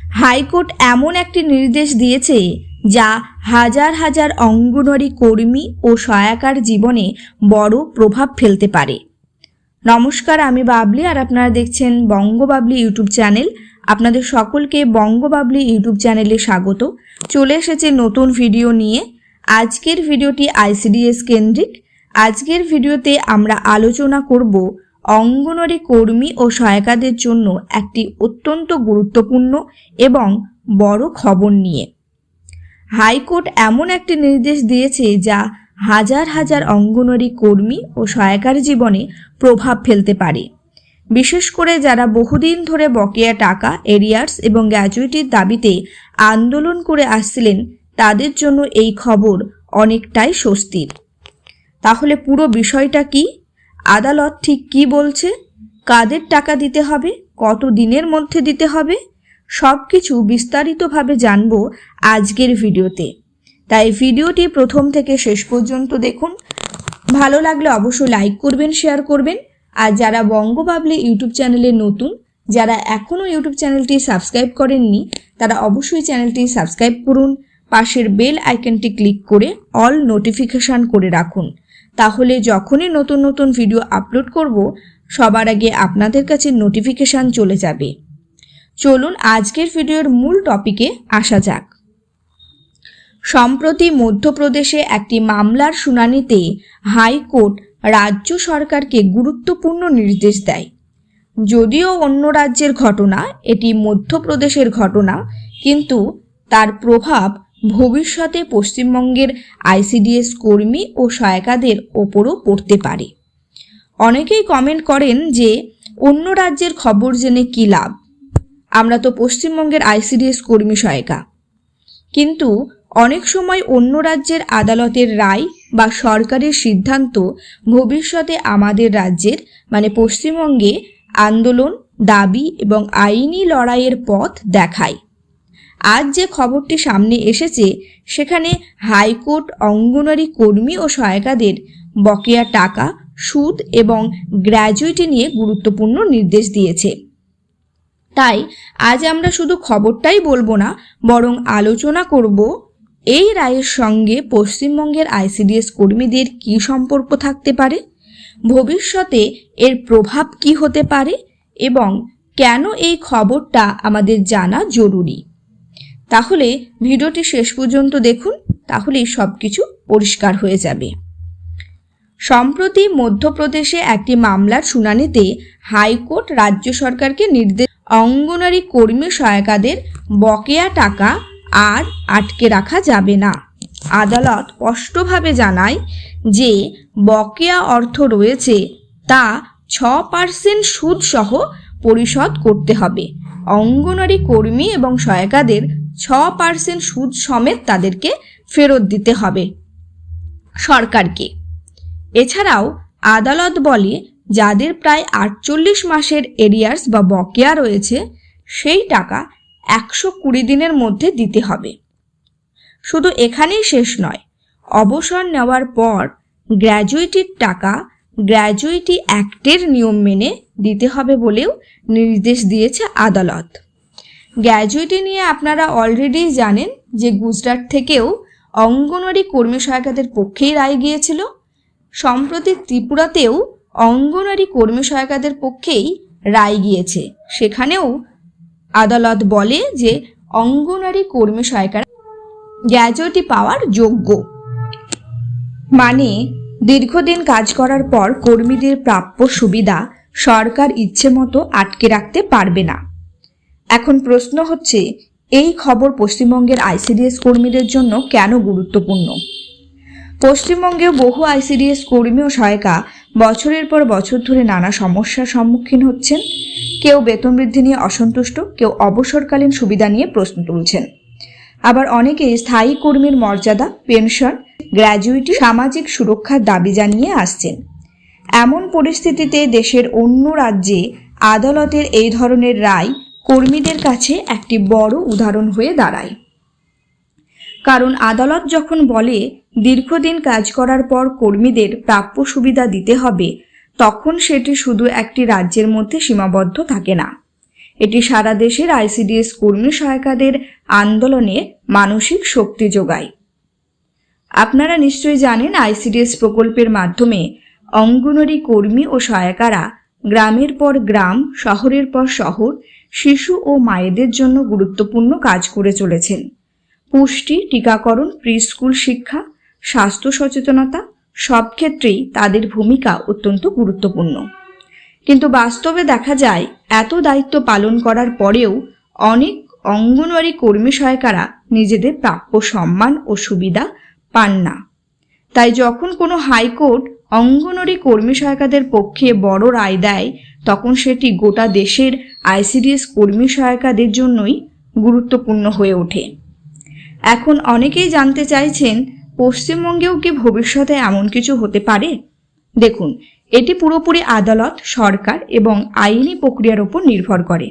High court এমন একটি নির্দেশ দিয়েছে যা হাজার হাজার অঙ্গনওয়াড়ি কর্মী ও সহায়িকার জীবনে বড় প্রভাব ফেলতে পারে। নমস্কার, আমি বাবলি আর আপনারা দেখছেন বঙ্গবাবলি ইউটিউব চ্যানেল। আপনাদের সকলকে বঙ্গবাবলি ইউটিউব চ্যানেলে স্বাগত। চলে এসেছে নতুন ভিডিও নিয়ে। আজকের ভিডিওটি আইসিডিএস কেন্দ্রিক। আজকের ভিডিওতে আমরা আলোচনা করব অঙ্গনওয়াড়ি কর্মী ও সহায়িকাদের জন্য একটি অত্যন্ত গুরুত্বপূর্ণ এবং বড় খবর নিয়ে। হাইকোর্ট এমন একটি নির্দেশ দিয়েছে যা হাজার হাজার অঙ্গনওয়াড়ি কর্মী ও সহায়িকার জীবনে প্রভাব ফেলতে পারে। বিশেষ করে যারা বহুদিন ধরে বকেয়া টাকা, এরিয়ার্স এবং গ্র্যাচুইটির দাবিতে আন্দোলন করে আসছিলেন, তাদের জন্য এই খবর অনেকটাই স্বস্তির। তাহলে পুরো বিষয়টা কি? আদালত ঠিক কি বলছে? কাদের টাকা দিতে হবে? কত দিনের মধ্যে দিতে হবে? সব কিছু বিস্তারিতভাবে জানব আজকের ভিডিওতে। তাই ভিডিওটি প্রথম থেকে শেষ পর্যন্ত দেখুন। ভালো লাগলে অবশ্যই লাইক করবেন, শেয়ার করবেন। আর যারা বঙ্গবাবলি ইউটিউব চ্যানেলে নতুন, যারা এখনও ইউটিউব চ্যানেলটি সাবস্ক্রাইব করেননি, তারা অবশ্যই চ্যানেলটি সাবস্ক্রাইব করুন। পাশের বেল আইকনটি ক্লিক করে অল নোটিফিকেশান করে রাখুন। তাহলে যখনই নতুন নতুন ভিডিও আপলোড করব, সবার আগে আপনাদের কাছে নোটিফিকেশান চলে যাবে। চলুন আজকের ভিডিওর মূল টপিকে আসা যাক। সম্প্রতি মধ্যপ্রদেশে একটি মামলার শুনানিতে হাইকোর্ট রাজ্য সরকারকে গুরুত্বপূর্ণ নির্দেশ দেয়। যদিও অন্য রাজ্যের ঘটনা, এটি মধ্যপ্রদেশের ঘটনা, কিন্তু তার প্রভাব ভবিষ্যতে পশ্চিমবঙ্গের আইসিডিএস কর্মী ও সহায়িকাদের ওপরও পড়তে পারে। অনেকেই কমেন্ট করেন যে অন্য রাজ্যের খবর জেনে কী লাভ, আমরা তো পশ্চিমবঙ্গের আইসিডিএস কর্মী সহায়িকা। কিন্তু অনেক সময় অন্য রাজ্যের আদালতের রায় বা সরকারের সিদ্ধান্ত ভবিষ্যতে আমাদের রাজ্যের মানে পশ্চিমবঙ্গে আন্দোলন, দাবি এবং আইনি লড়াইয়ের পথ দেখায়। আজ যে খবরটি সামনে এসেছে, সেখানে হাইকোর্ট অঙ্গনওয়াড়ি কর্মী ও সহায়িকাদের বকেয়া টাকা, সুদ এবং গ্র্যাচুইটি নিয়ে গুরুত্বপূর্ণ নির্দেশ দিয়েছে। তাই আজ আমরা শুধু খবরটাই বলবো না, বরং আলোচনা করব এই রায়ের সঙ্গে পশ্চিমবঙ্গের আইসিডিএস কর্মীদের কী সম্পর্ক থাকতে পারে, ভবিষ্যতে এর প্রভাব কি হতে পারে এবং কেন এই খবরটা আমাদের জানা জরুরি। তাহলে ভিডিওটি শেষ পর্যন্ত দেখুন, তাহলেই সব কিছু পরিষ্কার হয়ে যাবে। সম্প্রতি মধ্যপ্রদেশে একটি মামলার শুনানিতে হাইকোর্ট রাজ্য সরকারকে নির্দেশ, অঙ্গনওয়াড়ি কর্মী সহায়িকাদের বকেয়া টাকা আর আটকে রাখা যাবে না। আদালত স্পষ্টভাবে জানায় যে বকেয়া অর্থ রয়েছে তা 6% সুদ সহ পরিশোধ করতে হবে। অঙ্গনওয়াড়ি কর্মী এবং সহায়িকাদের 6% সুদ সমেত তাদেরকে ফেরত দিতে হবে সরকারকে। এছাড়াও আদালত বলে, যাদের প্রায় 48 মাসের এরিয়ার্স বা বকেয়া রয়েছে, সেই টাকা 120 দিনের মধ্যে দিতে হবে। শুধু এখানেই শেষ নয়, অবসর নেওয়ার পর গ্র্যাচুইটির টাকা গ্র্যাচুইটি অ্যাক্টের নিয়ম মেনে দিতে হবে বলেও নির্দেশ দিয়েছে আদালত। গ্র্যাচুইটি নিয়ে আপনারা অলরেডি জানেন যে গুজরাট থেকেও অঙ্গনওয়াড়ি কর্মী সহায়িকাদের পক্ষেই রায় গিয়েছিল। সম্প্রতি ত্রিপুরাতেও অঙ্গনওয়াড়ি কর্মী সহায়িকাদের পক্ষেই রায় গিয়েছে। সেখানেও আদালত বলে যে অঙ্গনওয়াড়ি কর্মী সহায়িকারা গ্র্যাচুইটি পাওয়ার যোগ্য। মানে দীর্ঘদিন কাজ করার পর কর্মীদের প্রাপ্য সুবিধা সরকার ইচ্ছে মতো আটকে রাখতে পারবে না। এখন প্রশ্ন হচ্ছে, এই খবর পশ্চিমবঙ্গের আইসিডিএস কর্মীদের জন্য কেন গুরুত্বপূর্ণ? পশ্চিমবঙ্গেও বহু আইসিডিএস কর্মী ও সহায়িকা বছরের পর বছর ধরে নানা সমস্যার সম্মুখীন হচ্ছেন। কেউ বেতন বৃদ্ধি নিয়ে অসন্তুষ্ট, কেউ অবসরকালীন সুবিধা নিয়ে প্রশ্ন তুলছেন। আবার অনেকে স্থায়ী কর্মীর মর্যাদা, পেনশন, গ্র্যাচুইটি, সামাজিক সুরক্ষার দাবি জানিয়ে আসছেন। এমন পরিস্থিতিতে দেশের অন্য রাজ্যে আদালতের এই ধরনের রায় কর্মীদের কাছে একটি বড় উদাহরণ হয়ে দাঁড়ায়। কারণ আদালত যখন বলে দীর্ঘদিন কাজ করার পর কর্মীদের প্রাপ্য সুবিধা দিতে হবে, তখন সেটি শুধু একটি রাজ্যের মধ্যে সীমাবদ্ধ থাকে না। এটি সারা দেশের আইসিডিএস কর্মী সহায়িকাদের আন্দোলনে মানসিক শক্তি যোগায়। আপনারা নিশ্চয়ই জানেন, আইসিডিএস প্রকল্পের মাধ্যমে অঙ্গনওয়াড়ি কর্মী ও সহায়িকারা গ্রামের পর গ্রাম, শহরের পর শহর শিশু ও মায়েদের জন্য গুরুত্বপূর্ণ কাজ করে চলেছেন। পুষ্টি, টিকাকরণ, প্রিস্কুল শিক্ষা, স্বাস্থ্য সচেতনতা সব ক্ষেত্রেই তাদের ভূমিকা অত্যন্ত গুরুত্বপূর্ণ। কিন্তু বাস্তবে দেখা যায়, এত দায়িত্ব পালন করার পরেও অনেক অঙ্গনওয়াড়ি কর্মী সহায়িকারা নিজেদের প্রাপ্য সম্মান ও সুবিধা পান না। তাই যখন কোনো হাইকোর্ট অঙ্গনওয়াড়ি কর্মী সহায়িকাদের পক্ষে বড় রায় দেয়, তখন সেটি গোটা দেশের আইসিডিএস কর্মী সহায়িকাদের জন্যই গুরুত্বপূর্ণ হয়ে ওঠে। এখন অনেকেই জানতে চাইছেন, পশ্চিমবঙ্গেও কি ভবিষ্যতে এমন কিছু হতে পারে? দেখুন, এটি পুরোপুরি আদালত, সরকার এবং আইনি প্রক্রিয়ার উপর নির্ভর করে।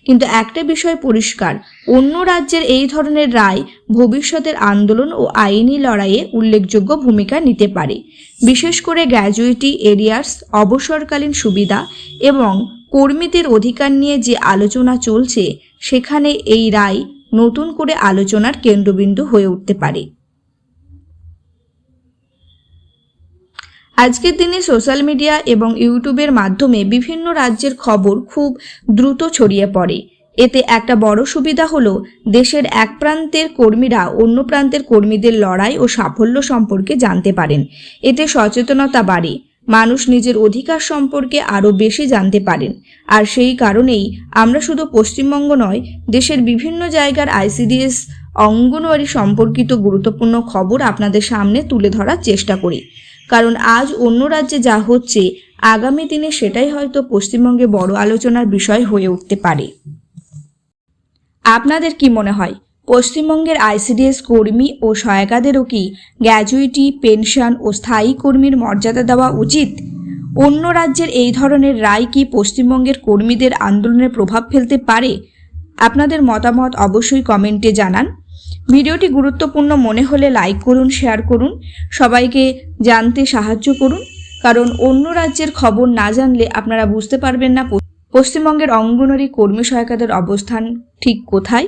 কিন্তু একটা বিষয় পরিষ্কার, অন্য রাজ্যের এই ধরনের রায় ভবিষ্যতের আন্দোলন ও আইনি লড়াইয়ে উল্লেখযোগ্য ভূমিকা নিতে পারে। বিশেষ করে গ্র্যাজুইটি, এরিয়ার্স, অবসরকালীন সুবিধা এবং কর্মীদের অধিকার নিয়ে যে আলোচনা চলছে, সেখানে এই রায় নতুন করে আলোচনার কেন্দ্রবিন্দু হয়ে উঠতে পারে। আজকের দিনে সোশ্যাল মিডিয়া এবং ইউটিউবের মাধ্যমে বিভিন্ন রাজ্যের খবর খুব দ্রুত ছড়িয়ে পড়ে। এতে একটা বড় সুবিধা হলো, দেশের এক প্রান্তের কর্মীরা অন্য প্রান্তের কর্মীদের লড়াই ও সাফল্য সম্পর্কে জানতে পারেন। এতে সচেতনতা বাড়ে, মানুষ নিজের অধিকার সম্পর্কে আরও বেশি জানতে পারেন। আর সেই কারণেই আমরা শুধু পশ্চিমবঙ্গ নয়, দেশের বিভিন্ন জায়গার আইসিডিএস অঙ্গনওয়াড়ি সম্পর্কিত গুরুত্বপূর্ণ খবর আপনাদের সামনে তুলে ধরার চেষ্টা করি। কারণ আজ অন্য রাজ্যে যা হচ্ছে, আগামী দিনে সেটাই হয়তো পশ্চিমবঙ্গে বড় আলোচনার বিষয় হয়ে উঠতে পারে। আপনাদের কি মনে হয়, পশ্চিমবঙ্গের আইসিডিএস কর্মী ও সহায়িকাদেরও কি গ্র্যাজুইটি, পেনশন ও স্থায়ী কর্মীর মর্যাদা দেওয়া উচিত? অন্য রাজ্যের এই ধরনের রায় কি পশ্চিমবঙ্গের কর্মীদের আন্দোলনে প্রভাব ফেলতে পারে? আপনাদের মতামত অবশ্যই কমেন্টে জানান। ভিডিওটি গুরুত্বপূর্ণ মনে হলে লাইক করুন, শেয়ার করুন, সবাইকে জানতে সাহায্য করুন। কারণ অন্য রাজ্যের খবর না জানলে আপনারা বুঝতে পারবেন না পশ্চিমবঙ্গের অঙ্গনওয়াড়ি কর্মী সহায়িকাদের অবস্থান ঠিক কোথায়।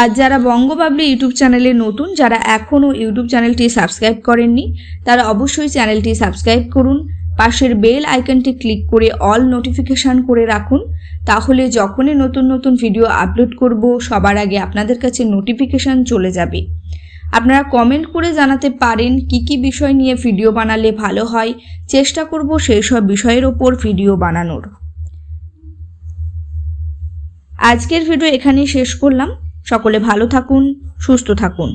আর যারা বঙ্গবাবলি ইউটিউব চ্যানেলে নতুন, যারা এখনও ইউটিউব চ্যানেলটি সাবস্ক্রাইব করেননি, তারা অবশ্যই চ্যানেলটি সাবস্ক্রাইব করুন। পাশের বেল আইকনটি ক্লিক করে অল নোটিফিকেশান করে রাখুন। তাহলে যখনই নতুন নতুন ভিডিও আপলোড করব, সবার আগে আপনাদের কাছে নোটিফিকেশান চলে যাবে। আপনারা কমেন্ট করে জানাতে পারেন কি কি বিষয় নিয়ে ভিডিও বানালে ভালো হয়। চেষ্টা করব সেই সব বিষয়ের ওপর ভিডিও বানানোর। আজকের ভিডিও এখানেই শেষ করলাম। সকলে ভালো থাকুন, সুস্থ থাকুন।